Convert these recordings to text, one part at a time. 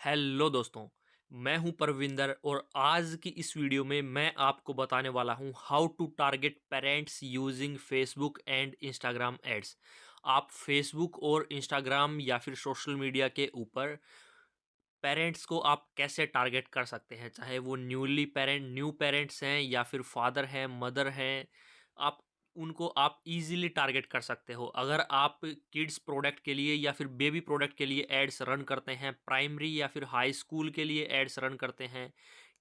Hello दोस्तों, मैं हूं परविंदर और आज की इस वीडियो में मैं आपको बताने वाला हूं how to target parents using Facebook and Instagram ads. आप फेसबुक और इंस्टाग्राम या फिर सोशल मीडिया के ऊपर पेरेंट्स को आप कैसे टारगेट कर सकते हैं, चाहे वो न्यू पेरेंट्स हैं या फिर फादर हैं, मदर हैं। आप उनको आप इजीली टारगेट कर सकते हो अगर आप किड्स प्रोडक्ट के लिए या फिर बेबी प्रोडक्ट के लिए एड्स रन करते हैं, प्राइमरी या फिर हाई स्कूल के लिए एड्स रन करते हैं,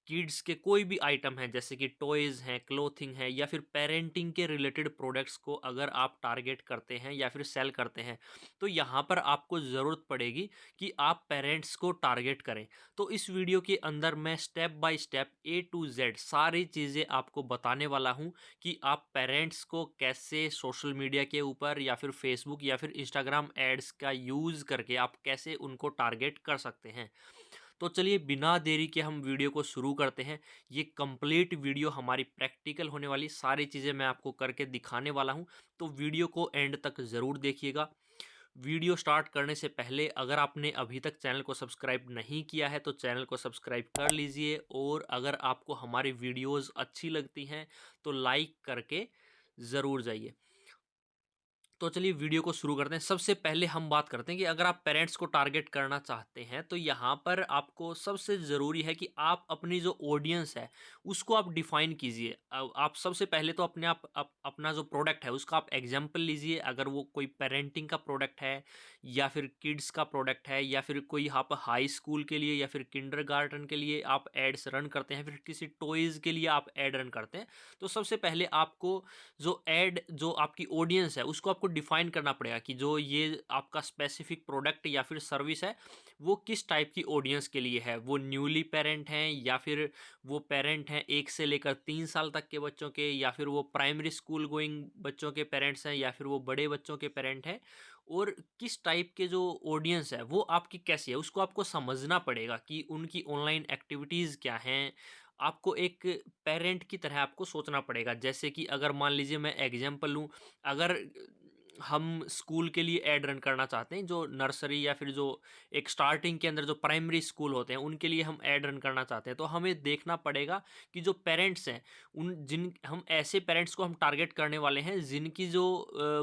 किड्स के कोई भी आइटम हैं जैसे कि टॉयज़ हैं, क्लोथिंग है या फिर पेरेंटिंग के रिलेटेड प्रोडक्ट्स को अगर आप टारगेट करते हैं या फिर सेल करते हैं, तो यहाँ पर आपको ज़रूरत पड़ेगी कि आप पेरेंट्स को टारगेट करें। तो इस वीडियो के अंदर मैं step by step A to Z सारी चीज़ें आपको बताने वाला हूँ कि आप पेरेंट्स को कैसे सोशल मीडिया के ऊपर या फिर फेसबुक या फिर इंस्टाग्राम एड्स का यूज़ करके आप कैसे उनको टारगेट कर सकते हैं। तो चलिए बिना देरी के हम वीडियो को शुरू करते हैं। ये कंप्लीट वीडियो हमारी प्रैक्टिकल होने वाली सारी चीज़ें मैं आपको करके दिखाने वाला हूँ, तो वीडियो को एंड तक ज़रूर देखिएगा। वीडियो स्टार्ट करने से पहले अगर आपने अभी तक चैनल को सब्सक्राइब नहीं किया है तो चैनल को सब्सक्राइब कर लीजिए, और अगर आपको हमारी वीडियोस अच्छी लगती हैं तो लाइक करके ज़रूर जाइए। तो चलिए वीडियो को शुरू करते हैं। सबसे पहले हम बात करते हैं कि अगर आप पेरेंट्स को टारगेट करना चाहते हैं तो यहाँ पर आपको सबसे ज़रूरी है कि आप अपनी जो ऑडियंस है उसको आप डिफाइन कीजिए। आप सबसे पहले तो अपना जो प्रोडक्ट है उसका आप एग्जाम्पल लीजिए। अगर वो कोई पेरेंटिंग का प्रोडक्ट है या फिर किड्स का प्रोडक्ट है या फिर कोई आप हाई स्कूल के लिए या फिर किंडरगार्टन के लिए आप एड्स रन करते हैं, फिर किसी टॉयज़ के लिए आप एड रन करते हैं, तो सबसे पहले आपको जो आपकी ऑडियंस है उसको आपको डिफाइन करना पड़ेगा कि जो ये आपका स्पेसिफिक प्रोडक्ट या फिर सर्विस है वो किस टाइप की ऑडियंस के लिए है। वो न्यूली पेरेंट हैं या फिर वो पेरेंट हैं 1 से लेकर 3 साल तक के बच्चों के, या फिर वो प्राइमरी स्कूल गोइंग बच्चों के पेरेंट्स हैं या फिर वो बड़े बच्चों के पेरेंट हैं। और किस टाइप के जो ऑडियंस है वो आपकी कैसी है उसको आपको समझना पड़ेगा कि उनकी ऑनलाइन एक्टिविटीज़ क्या हैं। आपको एक पेरेंट की तरह आपको सोचना पड़ेगा। जैसे कि अगर मान लीजिए मैं एग्जांपल लूँ, अगर हम स्कूल के लिए ऐड रन करना चाहते हैं, जो नर्सरी या फिर जो एक स्टार्टिंग के अंदर जो प्राइमरी स्कूल होते हैं उनके लिए हम ऐड रन करना चाहते हैं, तो हमें देखना पड़ेगा कि जो पेरेंट्स हैं उन जिन हम ऐसे पेरेंट्स को हम टारगेट करने वाले हैं जिनकी जो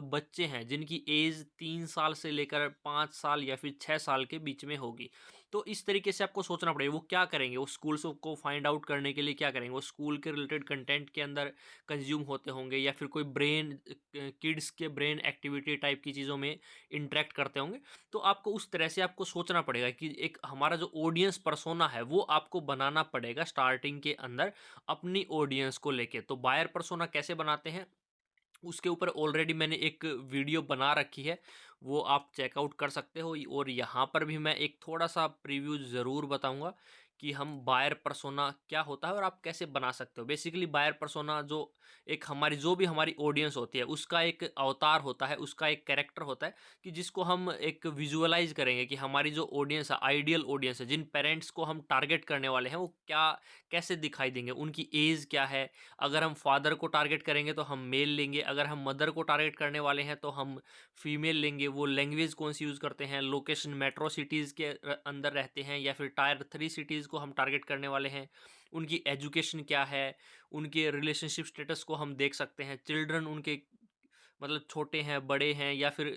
बच्चे हैं जिनकी एज 3 साल से लेकर 5 साल या फिर 6 साल के बीच में होगी। तो इस तरीके से आपको सोचना पड़ेगा वो क्या करेंगे, वो स्कूल्स को फाइंड आउट करने के लिए क्या करेंगे, वो स्कूल के रिलेटेड कंटेंट के अंदर कंज्यूम होते होंगे या फिर कोई किड्स के ब्रेन एक्टिविटी टाइप की चीज़ों में इंटरेक्ट करते होंगे। तो आपको उस तरह से आपको सोचना पड़ेगा कि एक हमारा जो ऑडियंस पर्सोना है वो आपको बनाना पड़ेगा स्टार्टिंग के अंदर अपनी ऑडियंस को लेके। तो बायर पर्सोना कैसे बनाते हैं उसके ऊपर ऑलरेडी मैंने एक वीडियो बना रखी है, वो आप चेकआउट कर सकते हो। और यहाँ पर भी मैं एक थोड़ा-सा प्रीव्यू ज़रूर बताऊँगा कि हम बायर पर्सोना क्या होता है और आप कैसे बना सकते हो। बेसिकली बायर पर्सोना जो एक हमारी जो भी हमारी ऑडियंस होती है, उसका एक अवतार होता है, उसका एक कैरेक्टर होता है कि जिसको हम एक विजुअलाइज़ करेंगे कि हमारी जो ऑडियंस है, आइडियल ऑडियंस है, जिन पेरेंट्स को हम टारगेट करने वाले हैं, वो कैसे दिखाई देंगे, उनकी ऐज क्या है। अगर हम फादर को टारगेट करेंगे तो हम मेल लेंगे, अगर हम मदर को टारगेट करने वाले हैं तो हम फीमेल लेंगे। वो लैंग्वेज कौन सी यूज़ करते हैं, लोकेशन मेट्रो सिटीज़ के अंदर रहते हैं या फिर टायर 3 सिटीज़ को हम टारगेट करने वाले हैं, उनकी एजुकेशन क्या है, उनके रिलेशनशिप स्टेटस को हम देख सकते हैं। चिल्ड्रन उनके मतलब छोटे हैं, बड़े हैं या फिर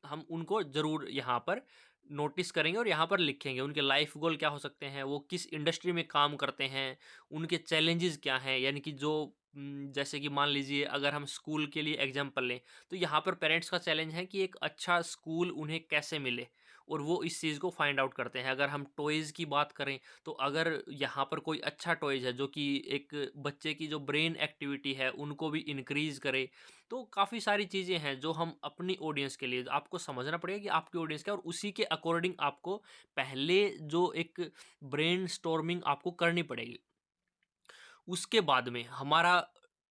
हम उनको ज़रूर यहाँ पर नोटिस करेंगे और यहाँ पर लिखेंगे। उनके लाइफ गोल क्या हो सकते हैं, वो किस इंडस्ट्री में काम करते हैं, उनके चैलेंजेस क्या हैं। यानी कि जो जैसे कि मान लीजिए अगर हम स्कूल के लिए एग्जांपल लें, तो यहाँ पर पेरेंट्स का चैलेंज है कि एक अच्छा स्कूल उन्हें कैसे मिले, और वो इस चीज़ को फाइंड आउट करते हैं। अगर हम टॉयज़ की बात करें, तो अगर यहाँ पर कोई अच्छा टॉयज़ है जो कि एक बच्चे की जो ब्रेन एक्टिविटी है उनको भी इंक्रीज़ करे, तो काफ़ी सारी चीज़ें हैं जो हम अपनी ऑडियंस के लिए आपको समझना पड़ेगा कि आपकी ऑडियंस क्या है, और उसी के अकॉर्डिंग आपको पहले जो एक ब्रेनस्टॉर्मिंग आपको करनी पड़ेगी। उसके बाद में हमारा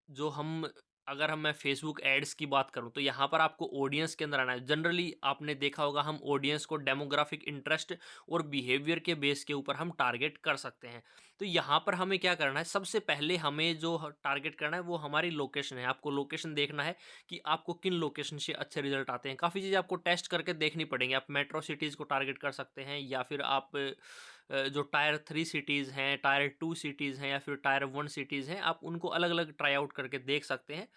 जो हम अगर हम मैं फेसबुक एड्स की बात करूं, तो यहाँ पर आपको ऑडियंस के अंदर आना है। जनरली आपने देखा होगा हम ऑडियंस को डेमोग्राफिक इंटरेस्ट और बिहेवियर के बेस के ऊपर हम टारगेट कर सकते हैं। तो यहाँ पर हमें क्या करना है, सबसे पहले हमें जो टारगेट करना है वो हमारी लोकेशन है। आपको लोकेशन देखना है कि आपको किन लोकेशन से अच्छे रिजल्ट आते हैं। काफ़ी चीज़ें आपको टेस्ट करके देखनी पड़ेंगी। आप मेट्रो सिटीज़ को टारगेट कर सकते हैं या फिर आप जो टायर 3 सिटीज़ हैं, टायर 2 सिटीज़ हैं या फिर टायर 1 सिटीज़ हैं, आप उनको अलग-अलग ट्राई आउट करके देख सकते हैं।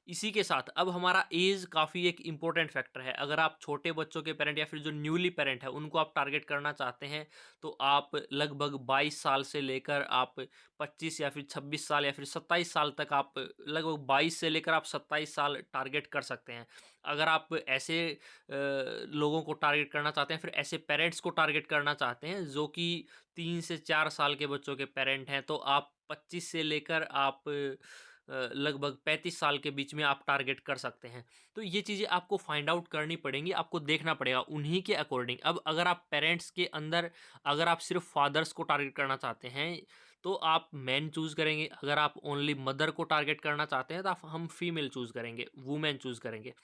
इसी के साथ अब हमारा एज काफ़ी एक इम्पोर्टेंट फैक्टर है। अगर आप छोटे बच्चों के पेरेंट या फिर जो न्यूली पेरेंट है उनको आप टारगेट करना चाहते हैं, तो आप लगभग 22 साल से लेकर आप 25 या फिर 26 साल या फिर 27 साल तक, आप लगभग 22 से लेकर आप 27 साल टारगेट कर सकते हैं। अगर आप ऐसे लोगों को टारगेट करना चाहते हैं, फिर ऐसे पेरेंट्स को टारगेट करना चाहते हैं जो कि 3 से 4 साल के बच्चों के पेरेंट हैं, तो आप 25 से लेकर आप लगभग 35 साल के बीच में आप टारगेट कर सकते हैं। तो ये चीज़ें आपको फाइंड आउट करनी पड़ेंगी, आपको देखना पड़ेगा उन्हीं के अकॉर्डिंग। अब अगर आप पेरेंट्स के अंदर, अगर आप सिर्फ फादर्स को टारगेट करना चाहते हैं, तो आप मैन चूज़ करेंगे। अगर आप ओनली मदर को टारगेट करना चाहते हैं, तो आप हम फीमेल चूज़ करेंगे, वुमेन चूज़ करेंगे।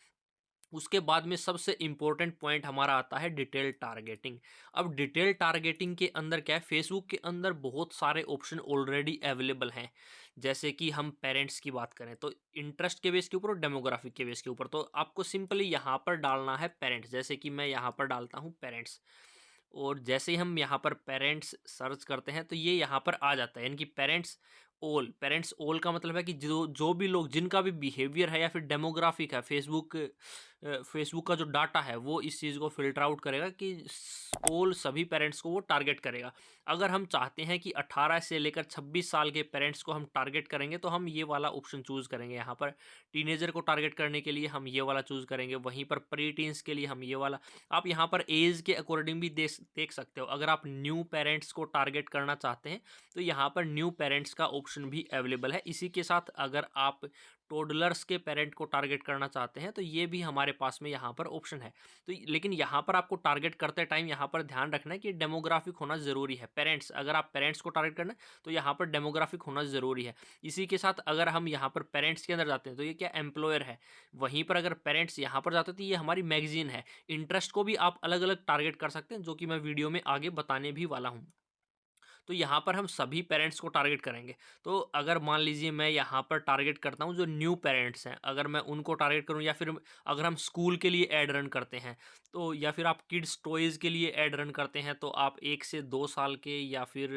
उसके बाद में सबसे इम्पोर्टेंट पॉइंट हमारा आता है डिटेल टारगेटिंग। अब डिटेल टारगेटिंग के अंदर क्या है, फेसबुक के अंदर बहुत सारे ऑप्शन ऑलरेडी अवेलेबल हैं। जैसे कि हम पेरेंट्स की बात करें तो इंटरेस्ट के बेस के ऊपर और डेमोग्राफिक के बेस के ऊपर, तो आपको सिंपली यहाँ पर डालना है पेरेंट्स। जैसे कि मैं यहाँ पर डालता हूँ पेरेंट्स, और जैसे ही हम यहाँ पर पेरेंट्स सर्च करते हैं तो ये यहाँ पर आ जाता है, यानी कि पेरेंट्स ऑल का मतलब है कि जो जो भी लोग, जिनका भी बिहेवियर है या फिर डेमोग्राफिक है, फेसबुक का जो डाटा है वो इस चीज़ को फिल्टर आउट करेगा कि ऑल सभी पेरेंट्स को वो टारगेट करेगा। अगर हम चाहते हैं कि 18 से लेकर 26 साल के पेरेंट्स को हम टारगेट करेंगे, तो हम ये वाला ऑप्शन चूज़ करेंगे। यहाँ पर टीनेजर को टारगेट करने के लिए हम ये वाला चूज़ करेंगे, वहीं पर प्री टीन्स के लिए हम ये वाला। आप यहाँ पर एज के अकॉर्डिंग भी देख सकते हो। अगर आप न्यू पेरेंट्स को टारगेट करना चाहते हैं, तो यहाँ पर न्यू पेरेंट्स का ऑप्शन भी अवेलेबल है। इसी के साथ अगर आप टोडलर्स के पेरेंट को टारगेट करना चाहते हैं, तो ये भी हमारे पास में यहाँ पर ऑप्शन है। तो लेकिन यहाँ पर आपको टारगेट करते टाइम यहाँ पर ध्यान रखना है कि डेमोग्राफिक होना ज़रूरी है। पेरेंट्स, अगर आप पेरेंट्स को टारगेट करना है तो यहाँ पर डेमोग्राफिक होना ज़रूरी है। इसी के साथ अगर हम यहाँ पर पेरेंट्स के अंदर जाते हैं, तो ये क्या एम्प्लॉयर है। वहीं पर अगर पेरेंट्स यहाँ पर जाते हैं, तो ये हमारी मैगजीन है। इंटरेस्ट को भी आप अलग अलग टारगेट कर सकते हैं, जो कि मैं वीडियो में आगे बताने भी वाला हूँ। तो यहाँ पर हम सभी पेरेंट्स को टारगेट करेंगे। तो अगर मान लीजिए मैं यहाँ पर टारगेट करता हूँ जो न्यू पेरेंट्स हैं, अगर मैं उनको टारगेट करूँ, या फिर अगर हम स्कूल के लिए ऐड रन करते हैं, तो या फिर आप किड्स टॉयज़ के लिए ऐड रन करते हैं, तो आप 1 से 2 साल के, या फिर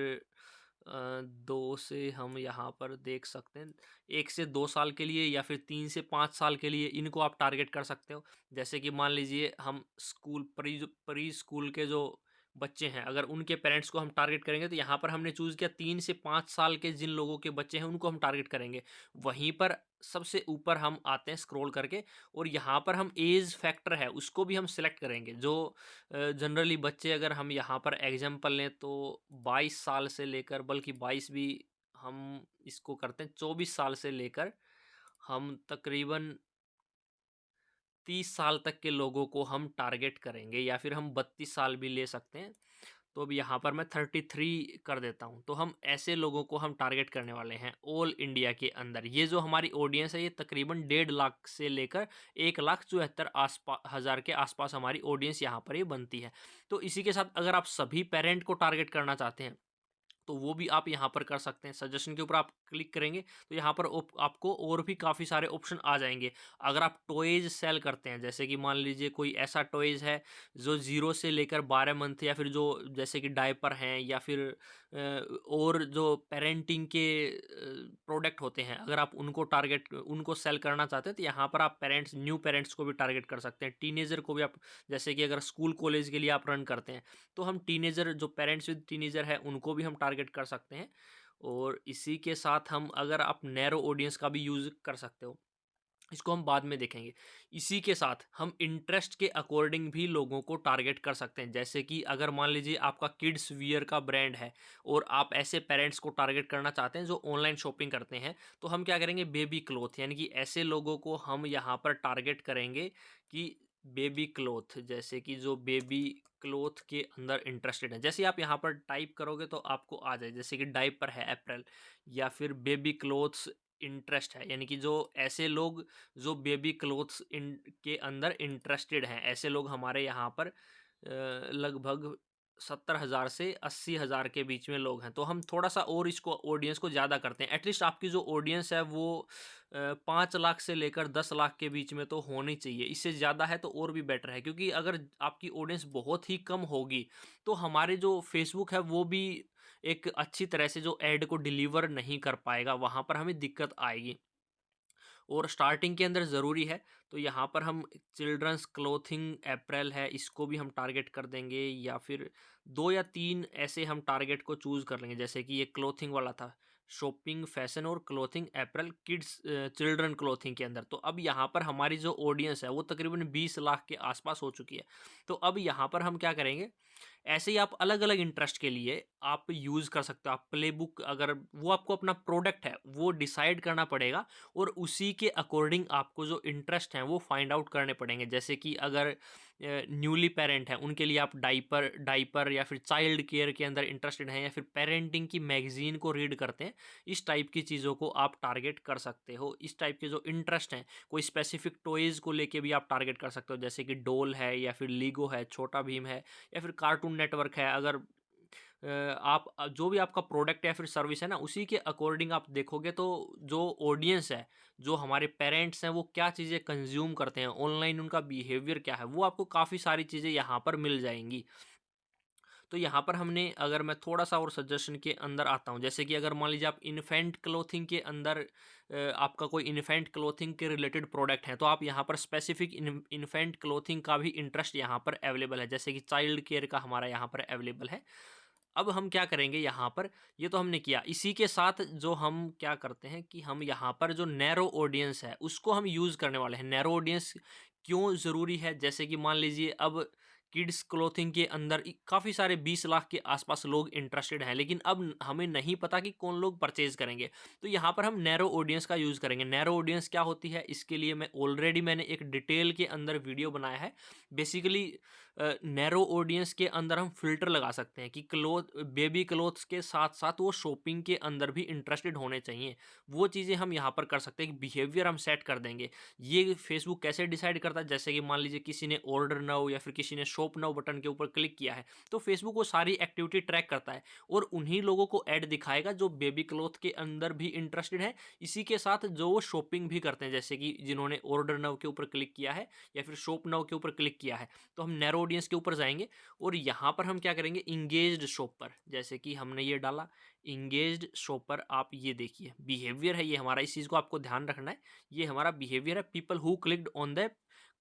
2 से हम यहाँ पर देख सकते हैं 1 से 2 साल के लिए, या फिर 3 से 5 साल के लिए इनको आप टारगेट कर सकते हो। जैसे कि मान लीजिए हम प्री स्कूल के जो बच्चे हैं, अगर उनके पेरेंट्स को हम टारगेट करेंगे, तो यहाँ पर हमने चूज़ किया 3 से 5 साल के जिन लोगों के बच्चे हैं उनको हम टारगेट करेंगे। वहीं पर सबसे ऊपर हम आते हैं स्क्रॉल करके, और यहाँ पर हम एज फैक्टर है उसको भी हम सिलेक्ट करेंगे। जो जनरली बच्चे, अगर हम यहाँ पर एग्जांपल लें तो 22 साल से लेकर, बल्कि 22 भी हम इसको करते हैं, 24 साल से लेकर हम तकरीबन 30 साल तक के लोगों को हम टारगेट करेंगे, या फिर हम 32 साल भी ले सकते हैं। तो अब यहाँ पर मैं 33 कर देता हूँ। तो हम ऐसे लोगों को हम टारगेट करने वाले हैं ऑल इंडिया के अंदर। ये जो हमारी ऑडियंस है, ये तकरीबन 1.5 लाख से लेकर 1,74,000 हज़ार के आसपास हमारी ऑडियंस यहाँ पर ये बनती है। तो इसी के साथ अगर आप सभी पेरेंट को टारगेट करना चाहते हैं, तो वो भी आप यहाँ पर कर सकते हैं। सजेशन के ऊपर आप क्लिक करेंगे, तो यहाँ पर आपको और भी काफ़ी सारे ऑप्शन आ जाएंगे। अगर आप टॉयज़ सेल करते हैं, जैसे कि मान लीजिए कोई ऐसा टॉयज़ है जो 0 से लेकर 12 मंथ, या फिर जो जैसे कि डायपर हैं, या फिर और जो पेरेंटिंग के प्रोडक्ट होते हैं, अगर आप उनको सेल करना चाहते हैं, तो यहाँ पर आप न्यू पेरेंट्स को भी टारगेट कर सकते हैं। टीनेजर को भी आप, जैसे कि अगर स्कूल कॉलेज के लिए आप रन करते हैं, तो हम टीनेजर, जो पेरेंट्स विद टीनेजर है, उनको भी हम टारगेट कर सकते हैं। और इसी के साथ हम, अगर आप नैरो ऑडियंस का भी यूज़ कर सकते हो, इसको हम बाद में देखेंगे। इसी के साथ हम इंटरेस्ट के अकॉर्डिंग भी लोगों को टारगेट कर सकते हैं। जैसे कि अगर मान लीजिए आपका किड्स वियर का ब्रांड है, और आप ऐसे पेरेंट्स को टारगेट करना चाहते हैं जो ऑनलाइन शॉपिंग करते हैं, तो हम क्या करेंगे, बेबी क्लॉथ, यानी कि ऐसे लोगों को हम यहाँ पर टारगेट करेंगे कि बेबी क्लॉथ, जैसे कि जो बेबी क्लॉथ के अंदर इंटरेस्टेड है। जैसे आप यहाँ पर टाइप करोगे तो आपको आ जाए, जैसे कि डायपर है, अप्रैल, या फिर बेबी क्लॉथ्स इंटरेस्ट है, यानी कि जो ऐसे लोग जो बेबी क्लोथ्स इन के अंदर इंटरेस्टेड हैं, ऐसे लोग हमारे यहाँ पर लगभग 70,000 से 80,000 के बीच में लोग हैं, तो हम थोड़ा सा और इसको ऑडियंस को ज़्यादा करते हैं। एटलीस्ट आपकी जो ऑडियंस है वो 5 लाख से लेकर 10 लाख के बीच में तो होनी चाहिए। इससे ज़्यादा है तो और भी बेटर है, क्योंकि अगर आपकी ऑडियंस बहुत ही कम होगी तो हमारे जो फेसबुक है वो भी एक अच्छी तरह से जो ऐड को डिलीवर नहीं कर पाएगा, वहाँ पर हमें दिक्कत आएगी। और स्टार्टिंग के अंदर ज़रूरी है, तो यहाँ पर हम चिल्ड्रंस क्लोथिंग अपैरल है, इसको भी हम टारगेट कर देंगे, या फिर 2 या 3 ऐसे हम टारगेट को चूज़ कर लेंगे। जैसे कि ये क्लोथिंग वाला था, शॉपिंग, फैशन और clothing apparel kids children clothing के अंदर। तो अब यहाँ पर हमारी जो ऑडियंस है वो तकरीबन 20 लाख के आसपास हो चुकी है। तो अब यहाँ पर हम क्या करेंगे, ऐसे ही आप अलग अलग इंटरेस्ट के लिए आप यूज़ कर सकते हो। आप प्ले बुक, अगर वो आपको अपना प्रोडक्ट है वो डिसाइड करना पड़ेगा, और उसी के अकॉर्डिंग आपको जो इंटरेस्ट हैं वो फाइंड आउट करने पड़ेंगे। जैसे कि अगर न्यूली पेरेंट हैं उनके लिए आप डाइपर डाइपर या फिर चाइल्ड केयर के अंदर इंटरेस्टेड हैं, या फिर पेरेंटिंग की मैगजीन को रीड करते हैं, इस टाइप की चीज़ों को आप टारगेट कर सकते हो। इस टाइप के जो इंटरेस्ट हैं, कोई स्पेसिफिक टॉयज़ को लेके भी आप टारगेट कर सकते हो, जैसे कि डोल है, या फिर लीगो है, छोटा भीम है, या फिर कार्टून नेटवर्क है। अगर आप जो भी आपका प्रोडक्ट या फिर सर्विस है ना, उसी के अकॉर्डिंग आप देखोगे तो जो ऑडियंस है, जो हमारे पेरेंट्स हैं, वो क्या चीज़ें कंज्यूम करते हैं ऑनलाइन, उनका बिहेवियर क्या है, वो आपको काफ़ी सारी चीज़ें यहाँ पर मिल जाएंगी। तो यहाँ पर हमने, अगर मैं थोड़ा सा और सजेशन के अंदर आता हूँ, जैसे कि अगर मान लीजिए आप इन्फेंट क्लोथिंग के अंदर आपका कोई इन्फेंट क्लोथिंग के रिलेटेड प्रोडक्ट है, तो आप यहाँ पर स्पेसिफिक इन्फेंट क्लोथिंग का भी इंटरेस्ट यहाँ पर अवेलेबल है, जैसे कि चाइल्ड केयर का हमारा यहाँ पर अवेलेबल है। अब हम क्या करेंगे यहाँ पर, ये तो हमने किया, इसी के साथ जो हम क्या करते हैं कि हम यहाँ पर जो नैरो ऑडियंस है उसको हम यूज़ करने वाले हैं। नैरो ऑडियंस क्यों ज़रूरी है, जैसे कि मान लीजिए अब किड्स क्लोथिंग के अंदर काफ़ी सारे 20 लाख के आसपास लोग इंटरेस्टेड हैं, लेकिन अब हमें नहीं पता कि कौन लोग परचेज करेंगे। तो यहाँ पर हम नैरो ऑडियंस का यूज़ करेंगे। नैरो ऑडियंस क्या होती है, इसके लिए मैंने एक डिटेल के अंदर वीडियो बनाया है। बेसिकली नैरो ऑडियंस के अंदर हम फिल्टर लगा सकते हैं कि बेबी क्लोथ्स के साथ साथ वो शॉपिंग के अंदर भी इंटरेस्टेड होने चाहिए। वो चीज़ें हम यहाँ पर कर सकते हैं कि बिहेवियर हम सेट कर देंगे। ये फेसबुक कैसे डिसाइड करता है, जैसे कि मान लीजिए किसी ने ऑर्डर नाउ या फिर किसी ने शॉप नाउ बटन के ऊपर क्लिक किया है, तो फेसबुक वो सारी एक्टिविटी ट्रैक करता है और उन्हीं लोगों को ऐड दिखाएगा जो बेबी क्लोथ के अंदर भी इंटरेस्टेड है, इसी के साथ जो वो शॉपिंग भी करते हैं, जैसे कि जिन्होंने ऑर्डर नाउ के ऊपर क्लिक किया है या फिर शॉप नाउ के ऊपर क्लिक किया है। तो हम नैरो ऑडियंस के ऊपर जाएंगे और यहाँ पर हम क्या करेंगे, इंगेज्ड शॉपर, जैसे कि हमने ये डाला इंगेज्ड शॉपर। आप ये देखिए बिहेवियर है ये हमारा, इस चीज़ को आपको ध्यान रखना है। ये हमारा बिहेवियर है, people who clicked on the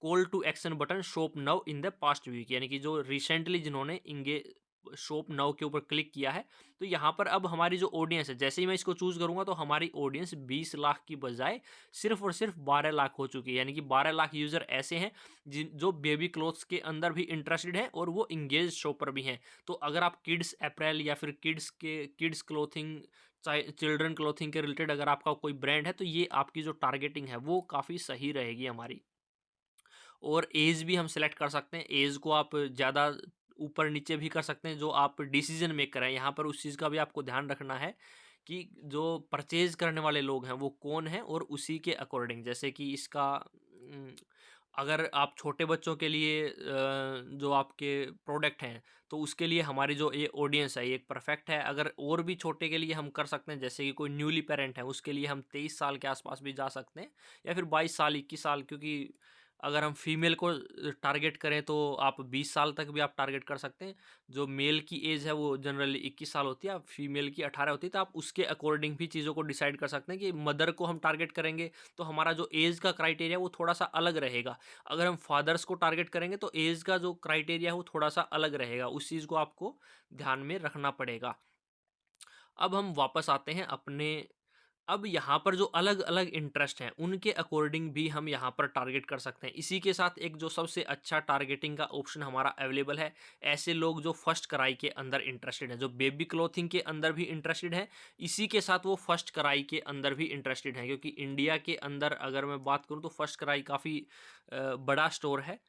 call to action button shop now in the past week, यानी कि जो रिसेंटली जिन्होंने इंगे शॉप नाउ के ऊपर क्लिक किया है। तो यहाँ पर अब हमारी जो ऑडियंस है, जैसे ही मैं इसको चूज करूंगा तो हमारी ऑडियंस 20 लाख की बजाय सिर्फ और सिर्फ 12 लाख हो चुकी है, यानी कि 12 लाख यूजर ऐसे हैं जिन जो बेबी क्लोथ्स के अंदर भी इंटरेस्टेड हैं और वो इंगेज शॉपर भी हैं। तो अगर आप किड्स अप्रैल या फिर किड्स क्लोथिंग, चिल्ड्रन क्लोथिंग के रिलेटेड अगर आपका कोई ब्रांड है, तो ये आपकी जो टारगेटिंग है वो काफ़ी सही रहेगी हमारी। और एज भी हम सेलेक्ट कर सकते हैं, एज को आप ज़्यादा ऊपर नीचे भी कर सकते हैं, जो आप डिसीजन मेकर हैं यहाँ पर उस चीज़ का भी आपको ध्यान रखना है कि जो परचेज करने वाले लोग हैं वो कौन हैं, और उसी के अकॉर्डिंग, जैसे कि इसका अगर आप छोटे बच्चों के लिए जो आपके प्रोडक्ट हैं, तो उसके लिए हमारी जो ये ऑडियंस है ये एक परफेक्ट है। अगर और भी छोटे के लिए हम कर सकते हैं, जैसे कि कोई न्यूली पेरेंट है, उसके लिए हम 23 साल के आसपास भी जा सकते हैं, या फिर 22 साल 21 साल, क्योंकि अगर हम फीमेल को टारगेट करें तो आप 20 साल तक भी आप टारगेट कर सकते हैं। जो मेल की एज है वो जनरली 21 साल होती है, फीमेल की 18 होती है, तो आप उसके अकॉर्डिंग भी चीज़ों को डिसाइड कर सकते हैं कि मदर को हम टारगेट करेंगे तो हमारा जो एज का क्राइटेरिया वो थोड़ा सा अलग रहेगा। अगर हम फादर्स को टारगेट करेंगे तो एज का जो क्राइटेरिया है वो थोड़ा सा अलग रहेगा, उस चीज़ को आपको ध्यान में रखना पड़ेगा। अब हम वापस आते हैं अपने, अब यहाँ पर जो अलग अलग इंटरेस्ट हैं उनके अकॉर्डिंग भी हम यहाँ पर टारगेट कर सकते हैं। इसी के साथ एक जो सबसे अच्छा टारगेटिंग का ऑप्शन हमारा अवेलेबल है, ऐसे लोग जो फर्स्ट कराई के अंदर इंटरेस्टेड हैं, जो बेबी क्लोथिंग के अंदर भी इंटरेस्टेड हैं, इसी के साथ वो फर्स्ट कराई के अंदर भी इंटरेस्टेड हैं, क्योंकि इंडिया के अंदर अगर मैं बात करूँ तो फर्स्ट कराई काफ़ी बड़ा स्टोर है।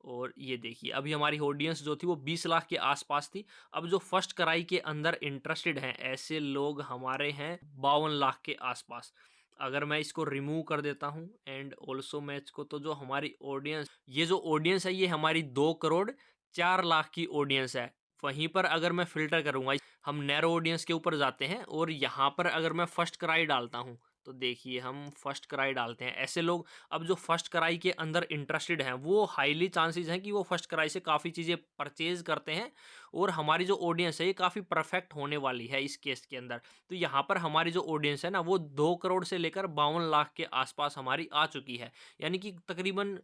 और ये देखिए अभी हमारी ऑडियंस जो थी वो 20 लाख के आसपास थी। अब जो फर्स्ट कराई के अंदर इंटरेस्टेड हैं ऐसे लोग हमारे हैं 52 लाख के आसपास। अगर मैं इसको रिमूव कर देता हूँ एंड ऑल्सो मैच को, तो जो हमारी ऑडियंस, ये जो ऑडियंस है ये हमारी 2 करोड़ 4 लाख की ऑडियंस है। वहीं पर अगर मैं फ़िल्टर करूँगा, हम नैरो ऑडियंस के ऊपर जाते हैं और यहाँ पर अगर मैं फर्स्ट क्राई डालता हूँ, तो देखिए हम फर्स्ट क्राई डालते हैं। ऐसे लोग अब जो फर्स्ट क्राई के अंदर इंटरेस्टेड हैं, वो हाईली चांसेस हैं कि वो फर्स्ट क्राई से काफ़ी चीज़ें परचेज़ करते हैं और हमारी जो ऑडियंस है, ये काफ़ी परफेक्ट होने वाली है इस केस के अंदर। तो यहाँ पर हमारी जो ऑडियंस है ना, वो 2 करोड़ से लेकर 52 लाख के आसपास हमारी आ चुकी है। यानी कि तकरीबन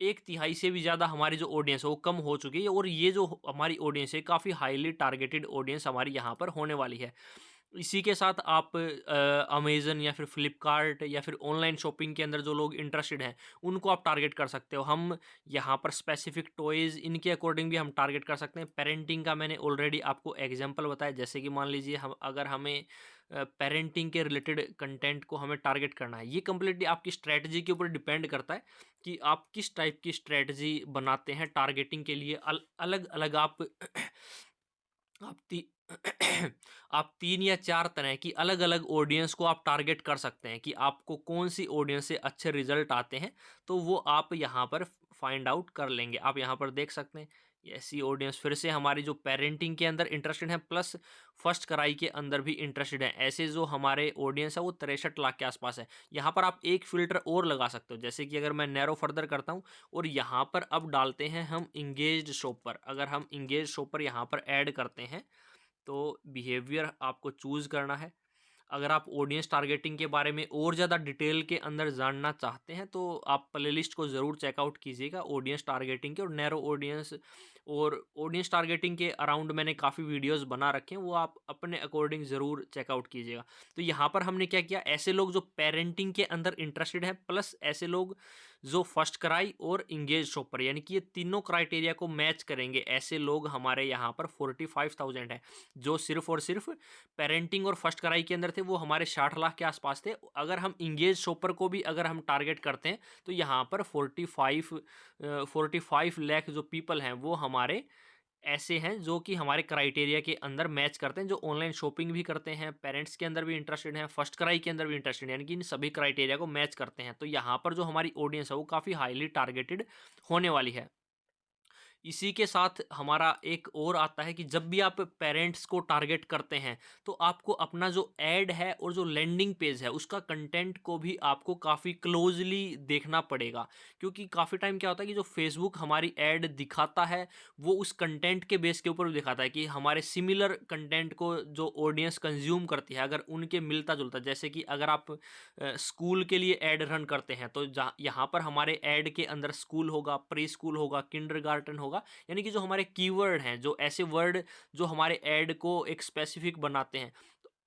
1/3 से भी ज़्यादा हमारी जो ऑडियंस है वो कम हो चुकी है और ये जो हमारी ऑडियंस है काफ़ी हाईली टारगेटेड ऑडियंस हमारी यहाँ पर होने वाली है। इसी के साथ आप अमेज़न या फिर फ्लिपकार्ट या फिर ऑनलाइन शॉपिंग के अंदर जो लोग इंटरेस्टेड हैं, उनको आप टारगेट कर सकते हो। हम यहाँ पर स्पेसिफिक टॉयज़ इनके अकॉर्डिंग भी हम टारगेट कर सकते हैं। पेरेंटिंग का मैंने ऑलरेडी आपको एग्ज़ाम्पल बताया, जैसे कि मान लीजिए हम अगर हमें पेरेंटिंग के रिलेटेड कंटेंट को हमें टारगेट करना है। ये कंप्लीटली आपकी स्ट्रैटेजी के ऊपर डिपेंड करता है कि आप किस टाइप की स्ट्रैटेजी बनाते हैं टारगेटिंग के लिए। अलग-अलग आप ती आप 3 या 4 तरह की अलग-अलग ऑडियंस को आप टारगेट कर सकते हैं कि आपको कौन-सी ऑडियंस से अच्छे रिज़ल्ट आते हैं, तो वो आप यहाँ पर फाइंड आउट कर लेंगे। आप यहाँ पर देख सकते हैं, ये ऐसी ऑडियंस फिर से हमारी जो पेरेंटिंग के अंदर इंटरेस्टेड है प्लस फर्स्ट क्राई के अंदर भी इंटरेस्टेड है। ऐसे जो हमारे ऑडियंस है वो 63 लाख के आसपास है। यहाँ पर आप एक फ़िल्टर और लगा सकते हो, जैसे कि अगर मैं नैरो फर्दर करता हूँ और यहाँ पर अब डालते हैं हम एंगेज्ड शॉपर। अगर हम एंगेज्ड शॉपर यहाँ पर ऐड करते हैं, तो बिहेवियर आपको चूज़ करना है। अगर आप ऑडियंस टारगेटिंग के बारे में और ज़्यादा डिटेल के अंदर जानना चाहते हैं, तो आप प्लेलिस्ट को ज़रूर चेकआउट कीजिएगा ऑडियंस टारगेटिंग के और नैरो ऑडियंस और ऑडियंस टारगेटिंग के अराउंड मैंने काफ़ी वीडियोस बना रखे हैं, वो आप अपने अकॉर्डिंग ज़रूर चेकआउट कीजिएगा। तो यहाँ पर हमने क्या किया, ऐसे लोग जो पेरेंटिंग के अंदर इंटरेस्टेड हैं प्लस ऐसे लोग जो फर्स्ट क्राई और इंगेज शॉपर, यानी कि ये तीनों क्राइटेरिया को मैच करेंगे, ऐसे लोग हमारे यहाँ पर 45,000 है। जो सिर्फ और सिर्फ पेरेंटिंग और फर्स्ट क्राई के अंदर थे, वो हमारे 60 लाख के आसपास थे। अगर हम इंगेज शॉपर को भी अगर हम टारगेट करते हैं, तो यहाँ पर 45 लाख जो पीपल हैं वो हमारे ऐसे हैं जो कि हमारे क्राइटेरिया के अंदर मैच करते हैं, जो ऑनलाइन शॉपिंग भी करते हैं, पेरेंट्स के अंदर भी इंटरेस्टेड हैं, फर्स्ट क्राई के अंदर भी इंटरेस्टेड हैं, यानी कि इन सभी क्राइटेरिया को मैच करते हैं। तो यहाँ पर जो हमारी ऑडियंस है वो काफ़ी हाईली टारगेटेड होने वाली है। इसी के साथ हमारा एक और आता है कि जब भी आप पेरेंट्स को टारगेट करते हैं, तो आपको अपना जो ऐड है और जो लैंडिंग पेज है, उसका कंटेंट को भी आपको काफ़ी क्लोजली देखना पड़ेगा। क्योंकि काफ़ी टाइम क्या होता है कि जो फेसबुक हमारी ऐड दिखाता है, वो उस कंटेंट के बेस के ऊपर भी दिखाता है कि हमारे सिमिलर कंटेंट को जो ऑडियंस कंज्यूम करती है, अगर उनके मिलता-जुलता, जैसे कि अगर आप स्कूल के लिए ऐड रन करते हैं, तो जहाँ यहाँ पर हमारे ऐड के अंदर स्कूल होगा, प्री स्कूल होगा, किंडरगार्टन होगा, यानी कि जो हमारे कीवर्ड हैं, जो ऐसे वर्ड जो हमारे ऐड को एक स्पेसिफिक बनाते हैं,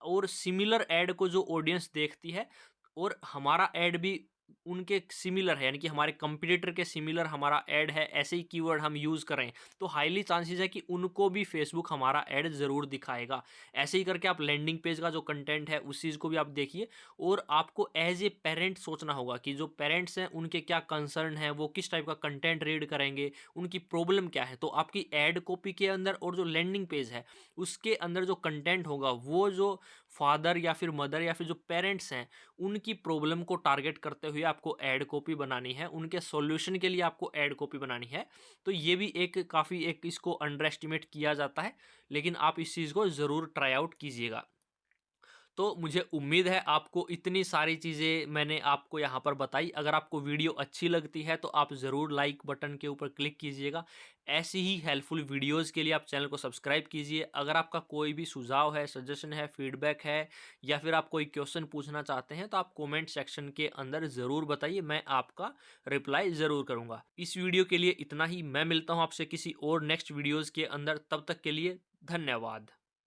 और सिमिलर ऐड को जो ऑडियंस देखती है और हमारा ऐड भी उनके सिमिलर है, यानी कि हमारे कंपटीटर के सिमिलर हमारा ऐड है, ऐसे ही कीवर्ड हम यूज़ कर रहे हैं, तो हाईली चांसेस है कि उनको भी फेसबुक हमारा ऐड ज़रूर दिखाएगा। ऐसे ही करके आप लैंडिंग पेज का जो कंटेंट है उस चीज़ को भी आप देखिए, और आपको एज ए पेरेंट सोचना होगा कि जो पेरेंट्स हैं उनके क्या कंसर्न है, वो किस टाइप का कंटेंट रीड करेंगे, उनकी प्रॉब्लम क्या है। तो आपकी ऐड कॉपी के अंदर और जो लैंडिंग पेज है उसके अंदर जो कंटेंट होगा, वो जो फादर या फिर मदर या फिर जो पेरेंट्स हैं, उनकी प्रॉब्लम को टारगेट करते हुए आपको ऐड कॉपी बनानी है, उनके सॉल्यूशन के लिए आपको ऐड कॉपी बनानी है। तो ये भी एक काफ़ी एक इसको अंडर एस्टिमेट किया जाता है, लेकिन आप इस चीज़ को ज़रूर ट्राई आउट कीजिएगा। तो मुझे उम्मीद है आपको इतनी सारी चीज़ें मैंने आपको यहाँ पर बताई। अगर आपको वीडियो अच्छी लगती है तो आप ज़रूर लाइक बटन के ऊपर क्लिक कीजिएगा। ऐसी ही हेल्पफुल वीडियोज़ के लिए आप चैनल को सब्सक्राइब कीजिए। अगर आपका कोई भी सुझाव है, सजेशन है, फीडबैक है, या फिर आप कोई क्वेश्चन पूछना चाहते हैं, तो आप कमेंट सेक्शन के अंदर ज़रूर बताइए, मैं आपका रिप्लाई ज़रूर करूँगा। इस वीडियो के लिए इतना ही। मैं मिलता हूँ आपसे किसी और नेक्स्ट वीडियोज़ के अंदर। तब तक के लिए धन्यवाद।